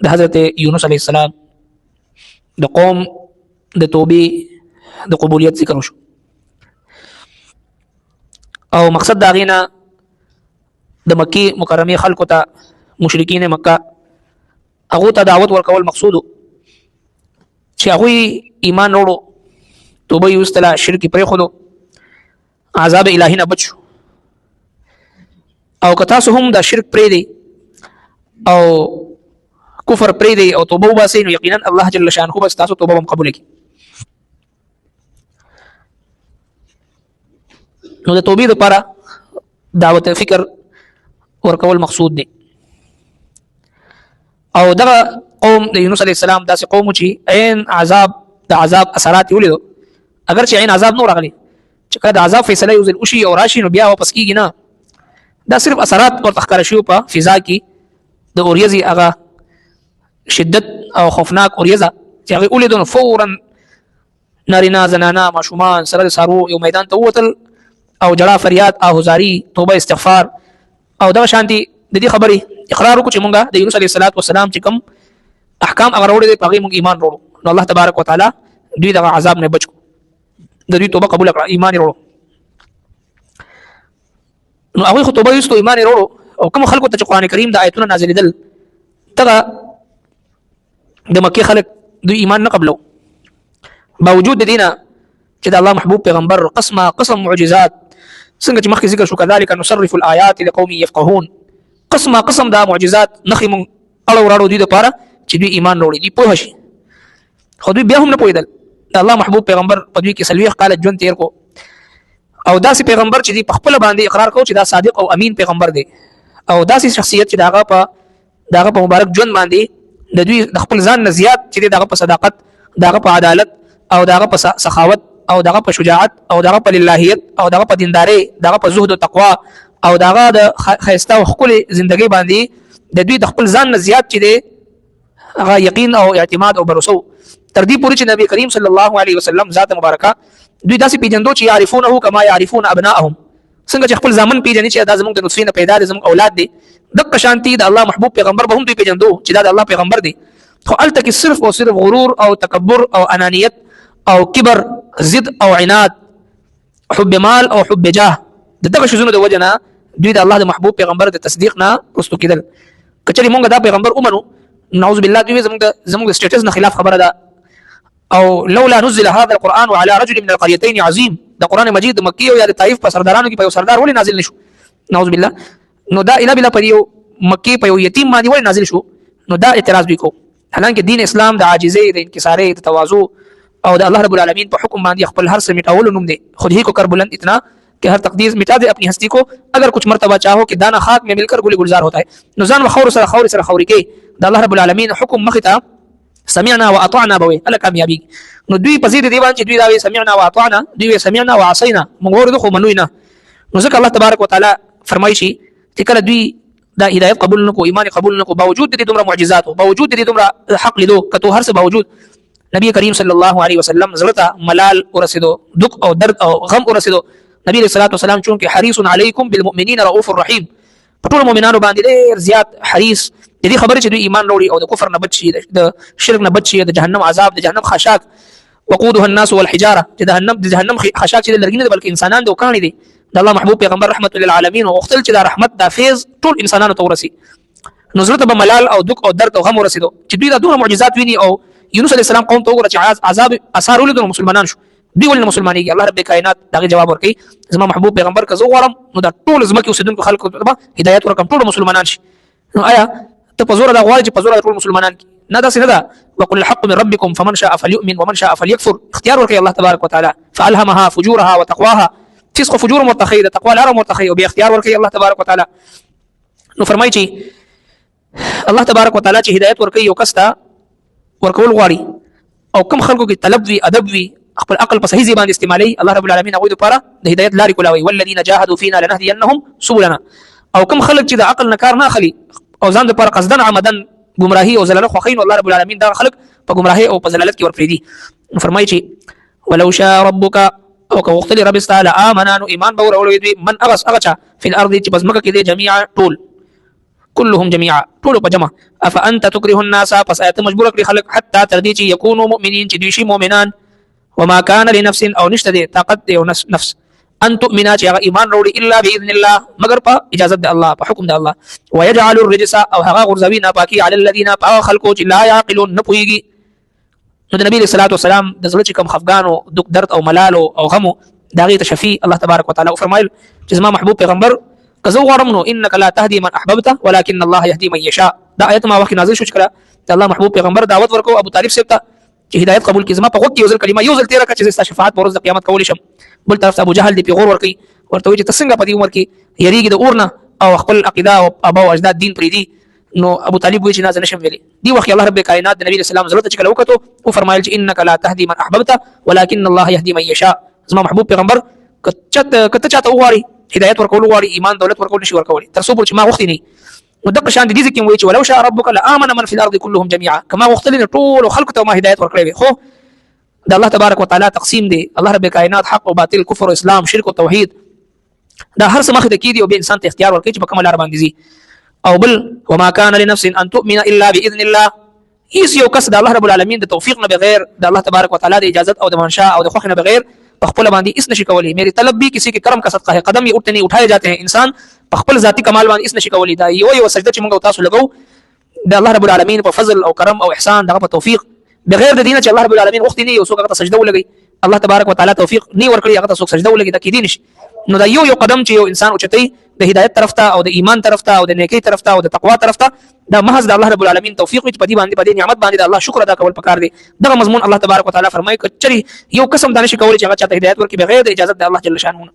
د حضرت یونس علیه السلام د قوم د توبې د قبولیت ذکر وشو او مقصد د هغې نه د مکې مکرمې خلکو ته مشرکین مکه هغو ته دعوت ورکول مقصود و چې هغوی ایمان وروړو توبه یې ویستله شرک یې پرېښودو عذاب الهي نه بچ شو او که تاسو هم دا شرک پرېږدئ او کفر پرېږدئ او توبه وباسئ نو یقینا الله جل شانه به ستاسو توبه هم قبوله کړي نو د توبې دپاره دعوت فکر ورکول مقصود دی او دغه قوم د یونس علیه السلام داسې قوم چې عین عذاب د عذاب اثرات یې ولیدو اگر چې عین عذاب نو راغلی چې کله د عذاب فیصله یو ځل وشي او راشي نو بیا واپس کېږي نه دا صرف اثرات ورته ښکاره شوي په فضا کې د اوریځې هغه شدت او خوفناک اوریځه چې هغې ولیدو نو فورا نارینه زنانه ماشومان سره د څاروو یو میدان ته ووتل او جړه فریاد آهوزاري توبه استغفار او دغه شانتي د دې خبرې اقرار وکړو چې مونږ د یونس علیه السلام چې کوم احکام هغه راوړي دي په هغې مونږ ایمان راوړو نو الله تبارک وتعالی دوی دغه عذاب نه بچ کړو د دوی توبه قبوله کړه ایمان یې راوړو نو هغوی خو توبه ویستو ایمان یې راوړو او کومو خلکو ته چې قرآن کریم د آیتونه نازلېدل دغه د مکې خلک دوی ایمان نه قبلو باوجود د دې نه چې د الله محبوب پیغمبر قسم معجزات څنګه چې مخکې ذکر شو کذلک نصرف الآیات لقوم یفقهون قسم دا معجزات نښې مونږ اړو راړو دوی دپاره چې دوی ایمان راوړي دوی پوه شي خو دوی بیا هم نه پوهېدل د الله محبوب پیغمبر په دوی کې 40 کاله ژوند تېر کو او داسې پیغمبر چې دوی په خپله باندې اقرار کوو چې دا صادق او امین پیغمبر دی او داسې شخصیت چې د هغه په مبارک ژوند باندې د دوی د خپل ځان نه زیات چې دی د هغه په صداقت د هغه په عدالت او د هغه په سخاوت او دغه په شجاعت او دغه په للهیت او دغه په دینداري دغه په زهد او تقوا او دغه د خیسته او ښکلې زندګۍ باندې د دوی د خپل ځان نه زیات چې دی هغه یقین او اعتماد او بروسو تر دې پورې چې نبی کریم صلی الله علیه وسلم ذات مبارکه دوی داسې پیژندو چې یعرفونه کما یعرفون ابناءهم څنګه چې خپل ځامن پیژني چې دا زموږ د نطفې نه پیدا دی زموږ اولاد دی دغه شانتي د الله محبوب پیغمبر به هم دوی پیژندو چې دا د الله پیغمبر دی خو هلته کې صرف او صرف غرور او تکبر او انانیت او کبر ضد او عناد حب مال او حب جاه دغه شیزونو د وجه نه دوی د الله د محبوب پیغمبر د تصدیق نه رستو کېدل که چېرې مونږ دا پیغمبر ومنو نعوذ بالله دوی زموږ د سټیټس نه خلاف خبره ده او لولا نزل هذا القرآن على رجل من القريتين عظيم د قرآن مجید د مکې او یا د طائف په سردارانو کې په یو سردار ولې نازل نشو نعوذ بالله نو دا اله بلا په یو مکې په یو یتیم باندې ولې نازل شو نو دا اعتراض دوی کو حالانکه دین اسلام د عاجزۍ د انکسارۍ د تواضع او د الله رب العالمین په حکم باندې خپل هر څه مٹاولو نوم دی خود ہی کو کر بلند اتنا کہ ہر تقدیر مٹا دے اپنی ہستی کو اگر کچھ مرتبہ چاہو کہ دانا خاک میں مل کر گل گلزار ہوتا ہے نو ځان خور سره خوری کې د الله رب العالمین حکم مخته سمعنا واطعنا بوي الله کامیابی نو دوی پزید دی باندې دوی دا سمعنا واطعنا دوی سمعنا وعصينا موږ ورته خو منوینا نو ځکه الله تبارک وتعالى فرمایي شي چې کله دوی دا هدایت قبول نکو ایمان قبول نکو باوجود د دې دومره معجزات او باوجود د دې دومره حق لیدو کته هر څه باوجود نبی کریم صلی الله علیه وسلم زړه ملال ورسېدو دک او درد او غم ورسېدو نبی صلی الله علیه وسلم چون کې حریص علیکم بالمؤمنین رؤوف الرحیم په ټول مؤمنانو باندې ډېر زیات حریص د دې خبرې چې دوی ایمان وروړي او د کفر نه بچ شي د شرک نه بچ شي د جهنم عذاب د جهنم خشاک وقودها الناس والحجاره چې د جهنم خشاک چې لرګي نه بلکې انسانان د وکاڼي دي د الله محبوب پیغمبر رحمت للعالمین او وختل چې د رحمت د فیض ټول انسانانو ته ورسي نظرت به ملال او دک او درد او غم ورسېدو چې دوی دا دوه معجزات ویني او یونس علیه السلام قوم ته وګوره چې عذاب اثار ولیدل مسلمانان شو دوی ولې مسلمانېږي الله رب کائنات دغه جواب ورکوي زما محبوب پیغمبر که زه غواړم نو دا ټول ځمکې اوسېدونکو خلکو ته به هدایت ورکړم ټول مسلمانان شي نو آیا ته په زوره دا غواړې چې په زوره ټول مسلمانان کړي نه داسې نه ده وقل الحق من ربكم فمن شاء فليؤمن ومن شاء فليكفر اختیار ورکوي الله تبارک وتعالى فالهمها فجورها وتقواها فسق فجور مرتخي د تقوا لاره مرتخي او بیا اختیار ورکوي الله تبارک وتعالى نو فرمایي چې الله تبارک وتعالى چې هدایت ورکوي یو کس ته ورکول غواړي او کم خلکو کې طلب وي ادب وي خپل عقل په صحیح ځای باندې استعمالي الله رب العالمین هغوی دپاره د هدایت لارې کولاوي والذین جاهدوا فینا لنهدینهم سبلنا او کم خلک چې د عقل نه کار نه اخلي او ځان دپاره قصدن عمدن ګمراهي او زلاله خوښوي نو الله رب العالمین دغه خلک په ګمراهۍ او په زلالت کې ورپرېږدي فرمایي چې ولو شاء ربک او که غوښتلې رب ستا لآمنا نو ایمان به وروړی دوی من هغه چا فی الارض چې په ځمکه کې دی جمیعا ټول كلهم جميعا طول بجمع افانت تكره الناس پس ایت مجبور کړي خلق حتى تر دې چې يكونوا مؤمنين چې دوی شي مؤمنان وما كان لنفس او نشته دې طاقت دې او نفس ان تؤمنا چې هغه ایمان وروړي الا باذن الله مگر په اجازه د الله په حکم د الله ويجعل الرجس او هغه غرزوي ناپاکي على الذين خلقوا چې لا يعقلون نه پوهیږي. نو د نبی صلی الله علیه وسلم د زړه چې کوم خفګانو دک درد او ملالو او غمو داغي ته شفیع الله تبارک وتعالى فرمایل چې زما محبوب پیغمبر کزو غواړم نو انك لا تهدي من احببت ولكن الله يهدي من يشاء. دا آیت ما وخت نازل شو چې کړه د الله محبوب پیغمبر دعوت ورکو ابو طالب صاحب ته چې هدایت قبول کړي. زما په وخت یو ځل کلمه یو ځل تیر کړه چې زستا شفاعت ورځ د قیامت کول شم. بل طرف ته ابو جهل دی پیغور ورکي ورته وي چې تاسو په دې عمر کې یریږي د اورنه او خپل عقیده او ابا او اجداد دین پرې دي. نو ابو طالب وی چې ناز نشم ویلي دی وخت الله رب کائنات د نبی رسول الله زړه ته چکل وکړو او فرمایل چې انك لا تهدي من احببت ولكن الله يهدي من يشاء. زما محبوب پیغمبر کته چاته وغواړي هدایت ورکول وغواړي ایمان دولت ورکول نشي ورکول تر څو چې ما وخت نه نو دغه شان دي ځکه وی چې ولو شاء ربك لآمن من في الارض كلهم جميعا کما وختلین ټول خلق ته ما هدایت ورکړي خو د الله تبارک وتعالى تقسیم دی الله رب کائنات حق او باطل کفر او اسلام شرک او توحید دا هر څه مخ ته کیدی او به انسان ته اختیار ورکړي چې په کومه لار باندې زی او بل وما كان لنفس ان تؤمن الا باذن الله. هیڅ یو کس د الله رب العالمین د توفیق نه بغیر د الله تبارک وتعالى د اجازت او د منشا او د خوښ نه بغیر په خپل باندې اس نشي کولی. میری طلب بھی کسی کے کرم کا صدقہ ہے قدم یہ اٹھتے نہیں اٹھائے جاتے ہیں انسان په خپل ذاتی کمال باندې اس نشي کولی. دا یو سجده چې موږ تاسو لګو د الله رب العالمین په فضل او کرم او احسان دغه په توفیق بغیر د دینه چې الله رب العالمین وخت نه یو څوک هغه سجده ولګي الله تبارک وتعالى توفیق نه ورکړي هغه څوک سجده ولګي د کې دین شي. نو دا یو قدم چې یو انسان اوچتای د هدایت طرف ته او د ایمان طرف ته او د نیکی طرف ته او د تقوا طرف ته دا محض د الله رب العالمین توفیق په دې باندې په دې نعمت باندې د الله شکر ادا کول پکار دی. دغه مضمون الله تبارک وتعالى فرمایي کچري یو قسم دانش کول چې هغه چاته هدایت ورکړي بغیر د اجازه د الله جل شانه